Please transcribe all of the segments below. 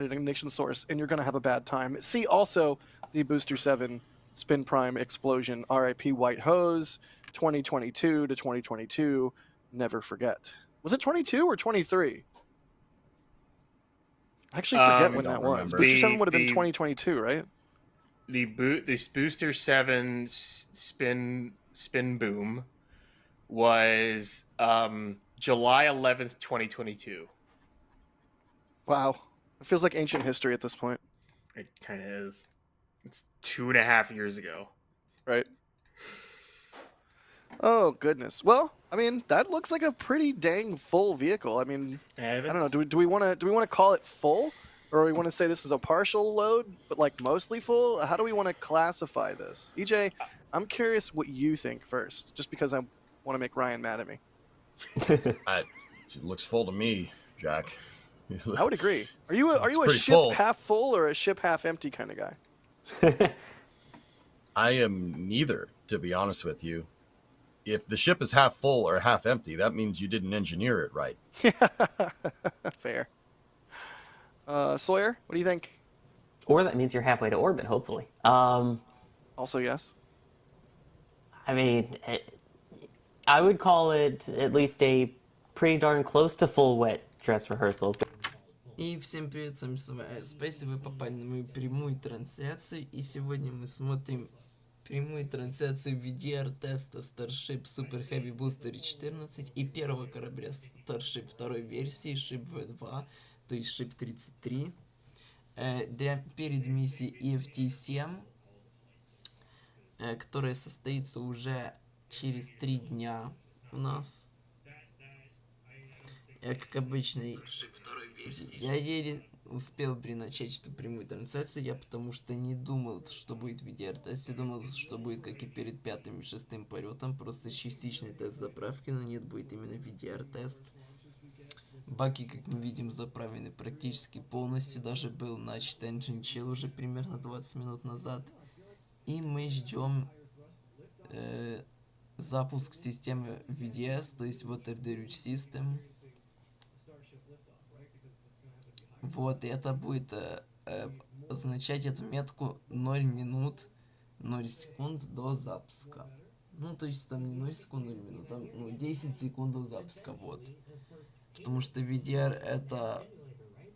an ignition source, and you're going to have a bad time. See also the Booster 7 spin prime explosion, RIP White Hose, 2022 to 2022, never forget. Was it 22 or 23? I actually forget when that was. Booster 7 would have been 2022, right? This Booster 7 spin boom was July 11th, 2022. Wow. It feels like ancient history at this point. It kind of is. It's 2.5 years ago. Right. Oh, goodness. Well, I mean, that looks like a pretty dang full vehicle. I mean, I don't know. Do we want to call it full? Or we want to say this is a partial load, but like mostly full? How do we want to classify this? EJ, I'm curious what you think first, just because I want to make Ryan mad at me. It looks full to me, Jack. I would agree. Are you a ship full. half full or a ship half empty kind of guy? I am neither, to be honest with you. If the ship is half full or half empty, that means you didn't engineer it right. Fair. Sawyer, what do you think? Or that means you're halfway to orbit, hopefully. Also, yes. I mean, I would call it at least a pretty darn close to full wet dress rehearsal. И всем привет, с вами Spacex, вы попали на мою прямую трансляцию, и сегодня мы смотрим прямую трансляцию WDR теста Starship Super Heavy Booster 14 и первого корабля Starship второй версии, шип В2, то есть шип 33, перед миссией IFT-7, которая состоится уже через 3 дня у нас. Как обычно, я еле успел начать эту прямую трансляцию, потому что не думал, что будет WDR-тест, я думал, что будет, как и перед 5-м и 6-м полетом, просто частичный тест заправки, но нет, будет именно WDR-тест. Баки, как мы видим, заправлены практически полностью, даже был начат engine chill уже примерно 20 минут назад. И мы ждем запуск системы VDS, то есть WDR System. Вот, и это будет означать отметку 0 минут 0 секунд до запуска. Ну, то есть там не 0 секунд 0 минут, там 10 секунд до запуска, вот. Потому что WDR это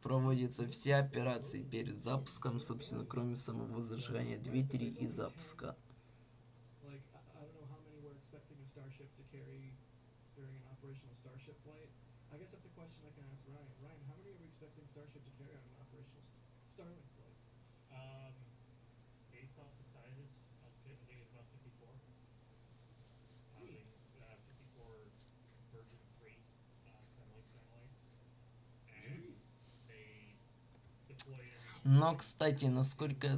проводятся все операции перед запуском, собственно, кроме самого зажигания двигателей и запуска. Но, кстати, насколько...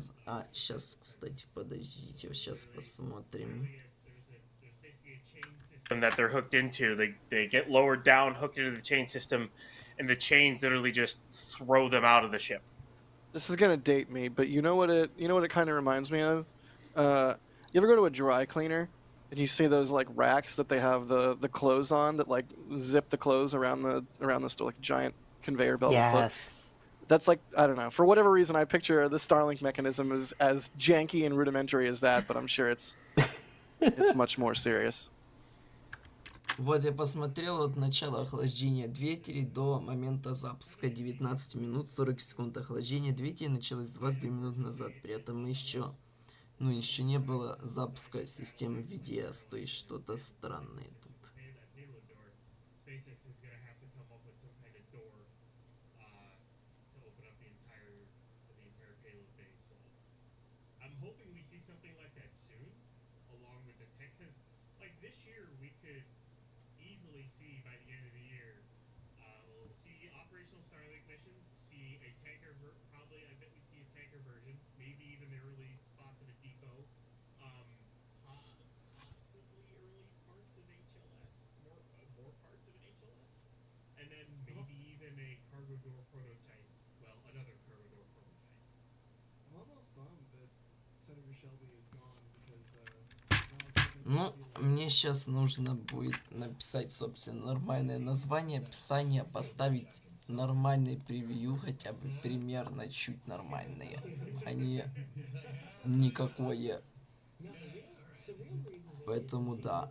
сейчас, кстати, подождите, сейчас посмотрим. That they're hooked into, they get lowered down, hooked into the chain system, and the chains literally just throw them out of the ship. This is gonna date me, but you know what it kind of reminds me of? You ever go to a dry cleaner and you see those like racks that they have the clothes on that like zip the clothes around the like giant conveyor belt? Yes. That's like, I don't know, for whatever reason I picture the Starlink mechanism as janky and rudimentary as that, but I'm sure it's much more serious. Вот я посмотрел от начала охлаждения двигателей до момента запуска 19 минут 40 секунд. Охлаждение двигателей началось 22 минуты назад. При этом еще не было запуска системы VDS, то есть что-то странное тут. Ну, мне сейчас нужно будет написать, собственно, нормальное название, описание, поставить нормальные превью, хотя бы примерно чуть нормальные, а не никакое. Поэтому да.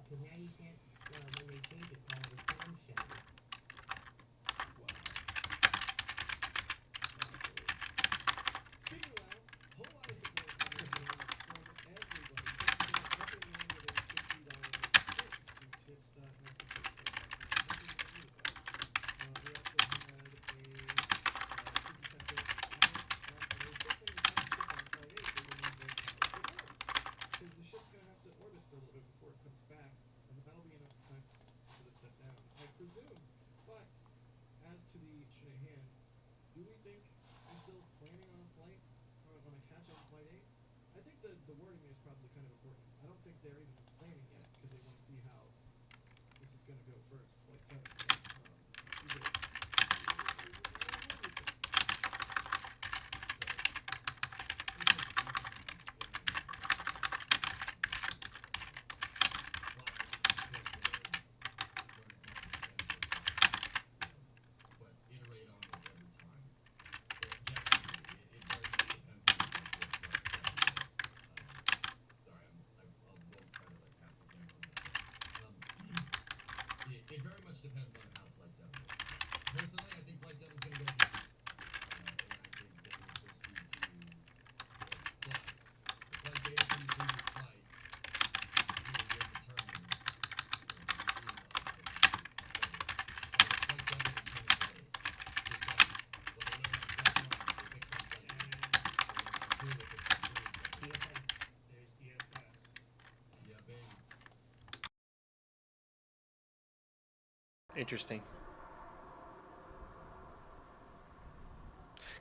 Interesting.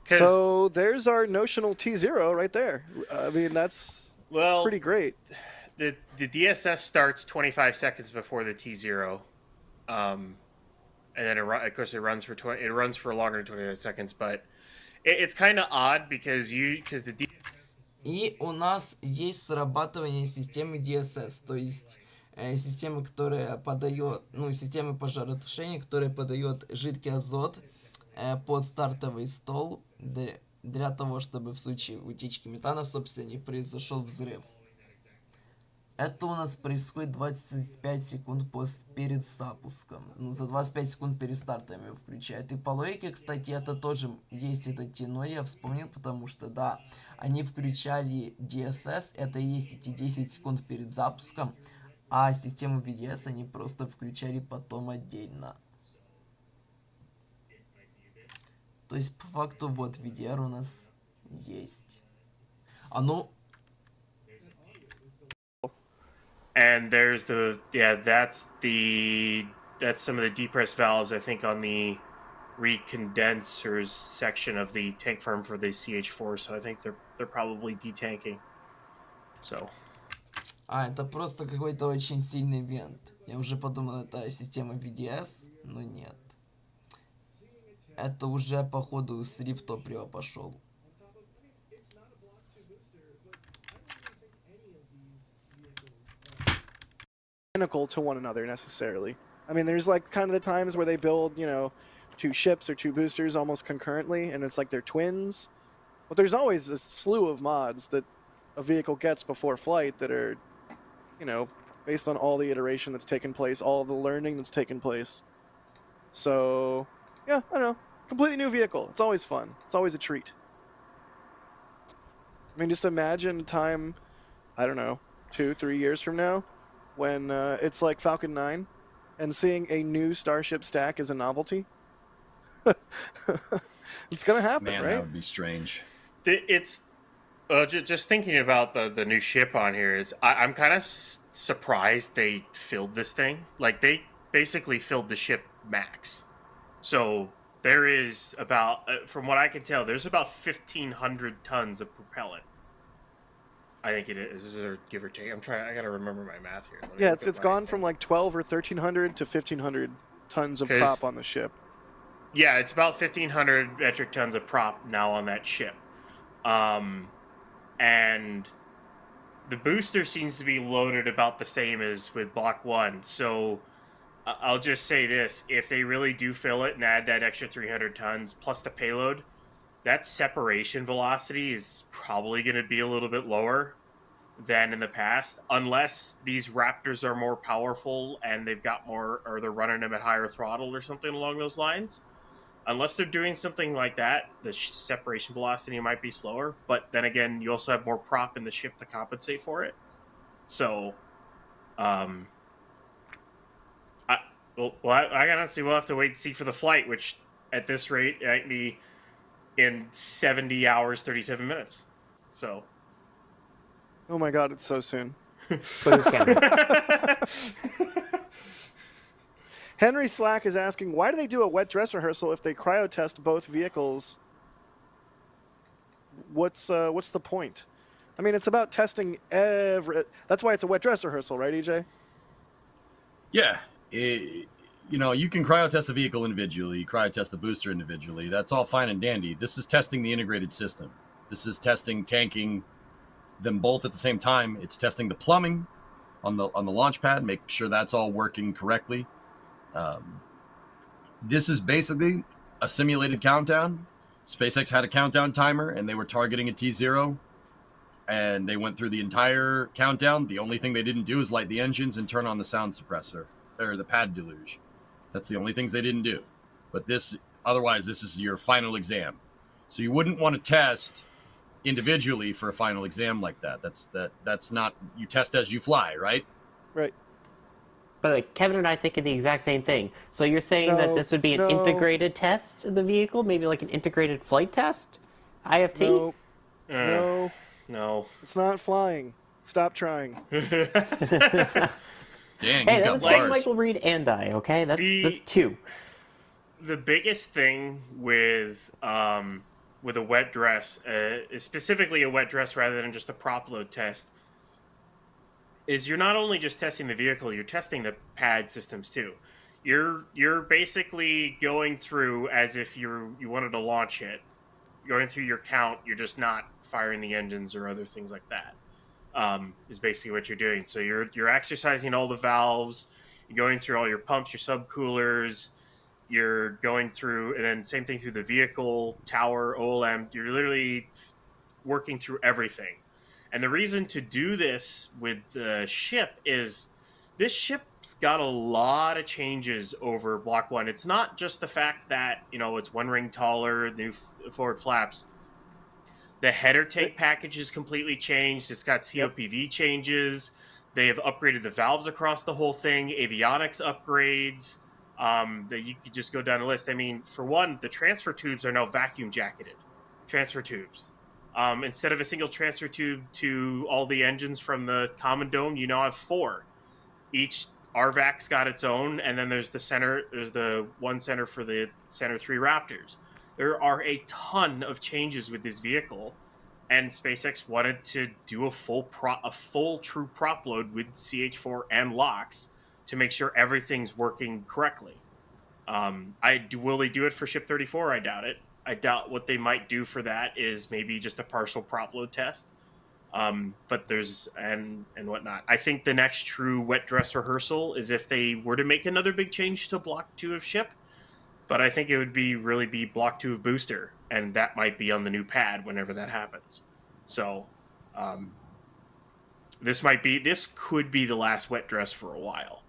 So there's our notional T0 right there. I mean, that's pretty great. The DSS starts 25 seconds before the T0, and then of course it runs for longer than 25 seconds. But it's kind of odd because the DSS. И у нас есть срабатывание системы DSS, то есть системы, которая подает, системы пожаротушения, которая подает жидкий азот под стартовый стол для того, чтобы в случае утечки метана, собственно, не произошел взрыв. Это у нас происходит 25 секунд перед запуском. За 25 секунд перед стартом его включают. И по логике, кстати, это тоже есть эта тенор, я вспомнил, потому что, да, они включали DSS, это и есть эти 10 секунд перед запуском, а систему VDS они просто включали потом отдельно. То есть, по факту, вот VDR у нас есть. And there's that's some of the depressed valves, I think, on the recondensers section of the tank farm for the CH4. So I think they're probably detanking. So. Это просто какой-то очень сильный вент. Я уже подумал, это система VDS, но нет. Это уже, походу, слив топлива пошел. Identical to one another necessarily. I mean, there's like kind of the times where they build, you know, two ships or two boosters almost concurrently, and it's like they're twins. But there's always a slew of mods that a vehicle gets before flight that are, you know, based on all the iteration that's taken place, all the learning that's taken place. So, yeah, I don't know. Completely new vehicle. It's always fun. It's always a treat. I mean, just imagine a time, I don't know, 2-3 years from now, when it's like Falcon 9, and seeing a new Starship stack is a novelty. It's gonna happen, Man, right? that would be strange. It's just thinking about the new ship on here is I'm kind of surprised they filled this thing. Like, they basically filled the ship max. So there is about, from what I can tell, there's about 1,500 tons of propellant. I think it is, or give or take. I gotta remember my math here. Yeah, it's gone from like 1,200 or 1,300 to 1,500 tons of prop on the ship. Yeah, it's about 1,500 metric tons of prop now on that ship. And the booster seems to be loaded about the same as with Block 1. So I'll just say this: if they really do fill it and add that extra 300 tons plus the payload, that separation velocity is probably going to be a little bit lower than in the past, unless these Raptors are more powerful and they've got more, or they're running them at higher throttle or something along those lines. Unless they're doing something like that, the separation velocity might be slower. But then again, you also have more prop in the ship to compensate for it. So, I honestly, we'll have to wait and see for the flight, which at this rate might be in 70 hours, 37 minutes. So. Oh my god, it's so soon. But who's counting? Henry Slack is asking, why do they do a wet dress rehearsal if they cryo test both vehicles? What's the point? I mean, it's about testing that's why it's a wet dress rehearsal, right, EJ? Yeah. You can cryo test the vehicle individually, cryo test the booster individually. That's all fine and dandy. This is testing the integrated system. This is testing tanking them both at the same time. It's testing the plumbing on the launch pad, make sure that's all working correctly. This is basically a simulated countdown. SpaceX had a countdown timer, and they were targeting a T0, and they went through the entire countdown. The only thing they didn't do is light the engines and turn on the sound suppressor, or the pad deluge. That's the only things they didn't do. But otherwise, this is your final exam. So you wouldn't want to test individually for a final exam like that. That's not, you test as you fly, right? Right. But Kevin and I think of the exact same thing. So you're saying that this would be an integrated test of the vehicle, maybe like an integrated flight test? IFT? No. It's not flying. Stop trying. Dang, Hey, he's that got was saying bars. Michael Reed and I, okay? That's 2. The biggest thing with a wet dress, specifically a wet dress rather than just a prop load test, is you're not only just testing the vehicle, you're testing the pad systems too. You're basically going through as if you wanted to launch it, going through your count. You're just not firing the engines or other things like that. Is basically what you're doing. So you're exercising all the valves, you're going through all your pumps, your subcoolers, you're going through, and then same thing through the vehicle, tower, OLM. You're literally working through everything. And the reason to do this with the ship is this ship's got a lot of changes over Block 1. It's not just the fact that, it's one ring taller, new forward flaps. The header tank package is completely changed. It's got COPV changes. They have upgraded the valves across the whole thing, avionics upgrades. That you could just go down the list. I mean, for one, the transfer tubes are now vacuum jacketed transfer tubes. Instead of a single transfer tube to all the engines from the common dome, you now have 4. Each RVAC's got its own, and then there's the one center for the Center 3 Raptors. There are a ton of changes with this vehicle, and SpaceX wanted to do a full true prop load with CH4 and LOX to make sure everything's working correctly. Will they do it for Ship 34? I doubt it. I doubt what they might do for that is maybe just a partial prop load test. But there's and whatnot. I think the next true wet dress rehearsal is if they were to make another big change to Block 2 of Ship. But I think it would really be Block 2 of Booster, and that might be on the new pad whenever that happens. So this could be the last wet dress for a while.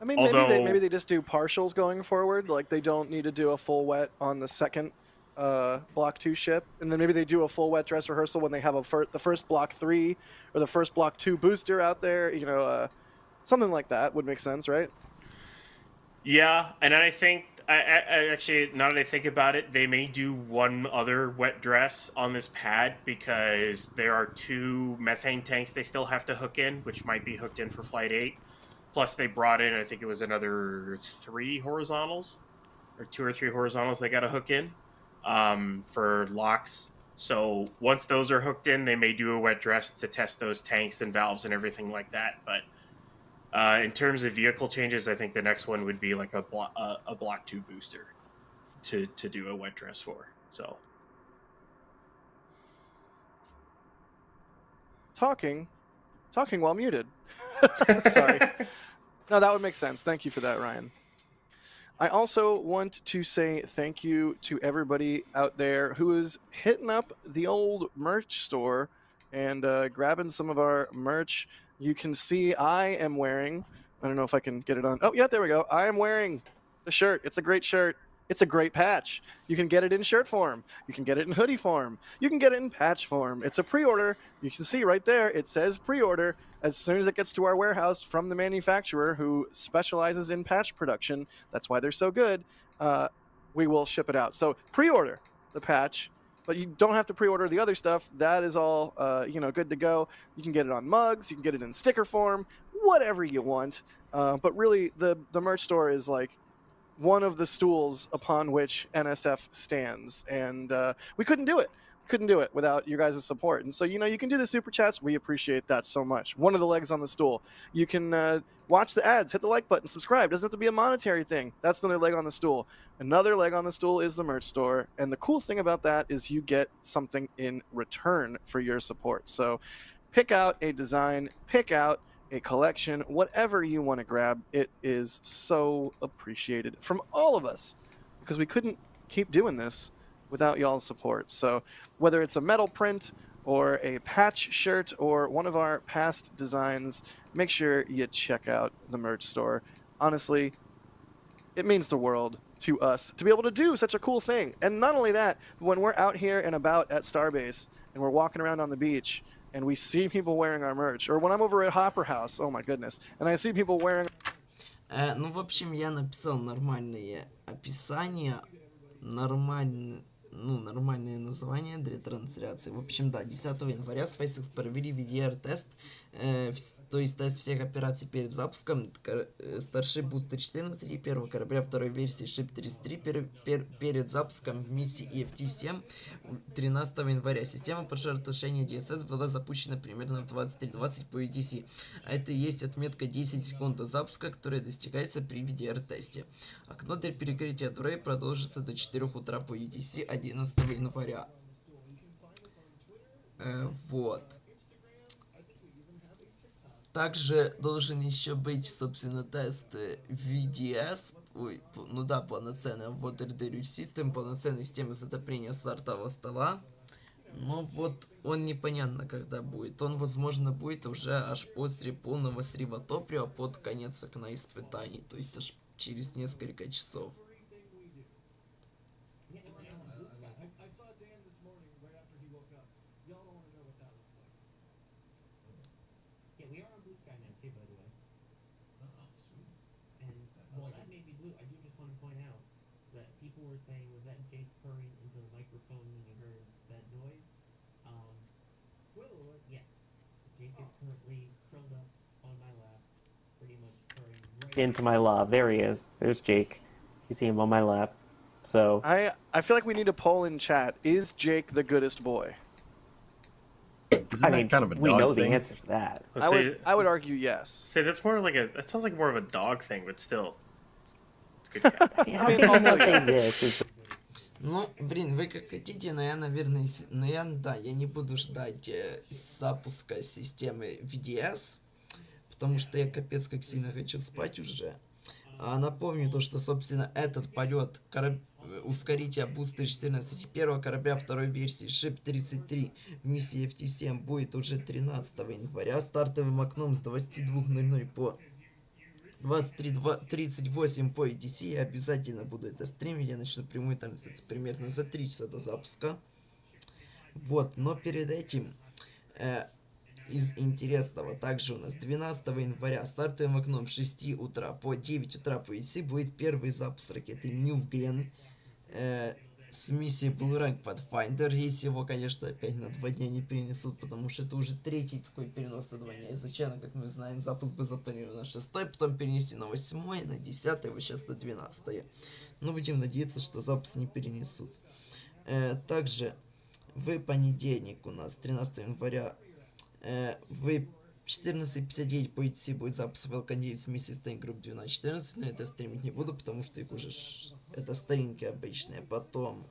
Maybe they just do partials going forward. Like they don't need to do a full wet on the second Block 2 ship, and then maybe they do a full wet dress rehearsal when they have the first Block 3 or the first Block 2 booster out there. Something like that would make sense, right? Yeah, and I think I actually, now that I think about it, they may do one other wet dress on this pad because there are 2 methane tanks they still have to hook in, which might be hooked in for Flight 8. Plus, they brought in, I think it was another 3 horizontals, or 2 or 3 horizontals they got to hook in for locks. So once those are hooked in, they may do a wet dress to test those tanks and valves and everything like that. But in terms of vehicle changes, I think the next one would be like a Block 2 booster to do a wet dress for. So talking while muted. Sorry. No, that would make sense. Thank you for that, Ryan. I also want to say thank you to everybody out there who is hitting up the old merch store and grabbing some of our merch. You can see I am wearing, I don't know if I can get it on. Oh, yeah, there we go. I am wearing the shirt. It's a great shirt. It's a great patch. You can get it in shirt form. You can get it in hoodie form. You can get it in patch form. It's a pre-order. You can see right there, it says pre-order. As soon as it gets to our warehouse from the manufacturer who specializes in patch production, that's why they're so good, we will ship it out. So pre-order the patch, but you don't have to pre-order the other stuff. That is all, good to go. You can get it on mugs. You can get it in sticker form, whatever you want. But really, the merch store is like one of the stools upon which NSF stands, and we couldn't do it. Couldn't do it without your guys' support. And so, you can do the super chats. We appreciate that so much. One of the legs on the stool. You can watch the ads, hit the like button, subscribe. Doesn't have to be a monetary thing. That's another leg on the stool. Another leg on the stool is the merch store. And the cool thing about that is you get something in return for your support. So pick out a design, pick out a collection, whatever you want to grab. It is so appreciated from all of us because we couldn't keep doing this without y'all's support. So whether it's a metal print or a patch shirt or one of our past designs, make sure you check out the merch store. Honestly, it means the world to us to be able to do such a cool thing. And not only that, when we're out here and about at Starbase and we're walking around on the beach and we see people wearing our merch, or when I'm over at Hopper House, oh my goodness, and I see people wearing... Ну, в общем, я написал нормальное описание, нормальное название для трансляции. В общем, да, 10 января Spacex провели WDR тест, то есть тест всех операций перед запуском Starship Booster 14 и первого корабля второй версии Ship 33 перед запуском в миссии IFT-7 13 января. Система пожаротушения DSS была запущена примерно в 23:20 по UTC. А это и есть отметка 10 секунд до запуска, которая достигается при WDR тесте. Окно для перекрытия дверей продолжится до 4 утра по UTC 11 января. Вот. Также должен еще быть, собственно, тест VDS, полноценный WDR System, полноценная система затопления стартового стола. Но вот он непонятно когда будет. Он, возможно, будет уже аж после полного срыва топлива под конец окна испытаний, то есть аж через несколько часов. Into my love. There he is. There's Jake. You see him on my lap. So I feel like we need a poll in chat. Is Jake the goodest boy? Isn't that kind of a dog we know thing? the answer to that. I would argue yes. Say that's more like that sounds like more of a dog thing, but still, it's a good cat. How can you not think this? Ну, блин, вы как хотите, но я, наверное, я не буду ждать запуска системы VDS, потому что я капец как сильно хочу спать уже. Напомню то, что, собственно, этот полет ускорителя Booster 14 первого корабля второй версии Ship 33 в миссии IFT-7 будет уже 13 января. Стартовым окном с 22:00 по 23:38 по ETC. Я обязательно буду это стримить. Я начну прямую трансляцию примерно за 3 часа до запуска. Вот, но перед этим... Из интересного, также у нас 12 января стартовым окном с 6 утра по 9 утра по ETC будет первый запуск ракеты Ньюфген с миссией Bull Pathfinder, если его, конечно, опять на 2 дня не перенесут, потому что это уже третий такой перенос на 2 дня. Изначально, как мы знаем, запуск был запланирован на 6, потом перенести на 8, на 10, вот сейчас на 12. Но будем надеяться, что запуск не перенесут. Также в понедельник у нас 13 января в 14:59 по ETC будет запуск Falcon 9 с миссией Stay Group 12-14, но это стримить не буду, потому что их уже это старенькие обычные. Потом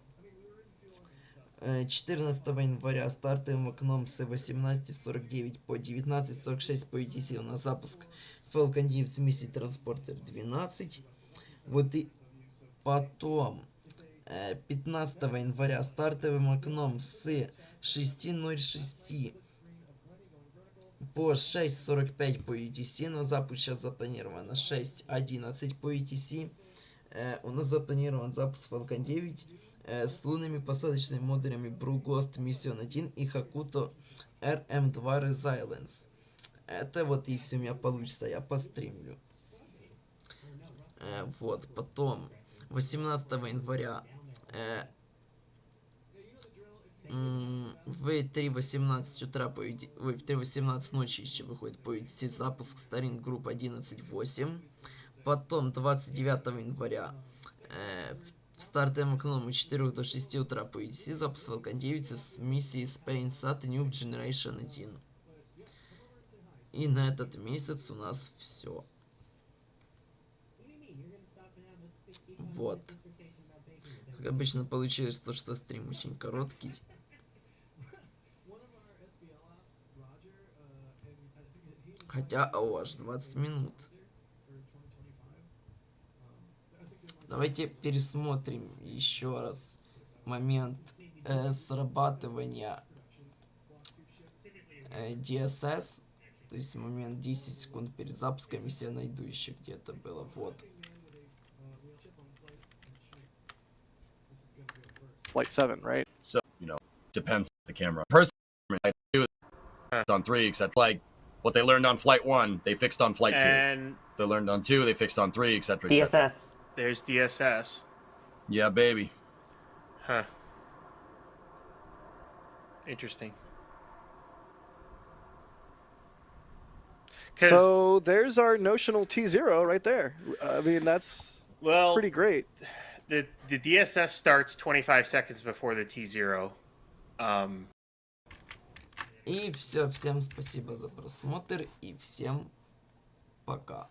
14 января стартовым окном с 18:49 по 19:46 по ETC у нас запуск Falcon 9 миссии Транспортер 12. Вот и потом 15 января стартовым окном с 6:06 по 6:45 по UTC, но запуск сейчас запланирован на 6:11 по UTC. У нас запланирован запуск Falcon 9 с лунными посадочными модулями Blue Ghost Mission 1 и Hakuto RM2 Resilience. Это вот если у меня получится, я постримлю. Вот, потом 18 января в 3:18 утра по в 3:18 ночи еще выходит по UTC запуск Starring Group 11.8. Потом 29 января в стартовом окном с 4 до 6 утра по UTC запуск Falcon 9 с миссией Spacex New Generation 1. И на этот месяц у нас все. Вот. Как обычно получилось то, что стрим очень короткий. Хотя, аж 20 минут. Давайте пересмотрим еще раз момент срабатывания DSS. То есть момент 10 секунд перед запуском, если я найду еще где-то было. Вот. Flight 7, right? So, depends on the camera. Personally, I do it on 3, except like what they learned on flight 1, they fixed on flight 2. And They learned on 2, they fixed on 3, etc. DSS. there's DSS. Yeah, baby. Huh. Interesting. So there's our notional T0 right there. I mean, that's pretty great. The DSS starts 25 seconds before the T0. И все, всем спасибо за просмотр и всем пока.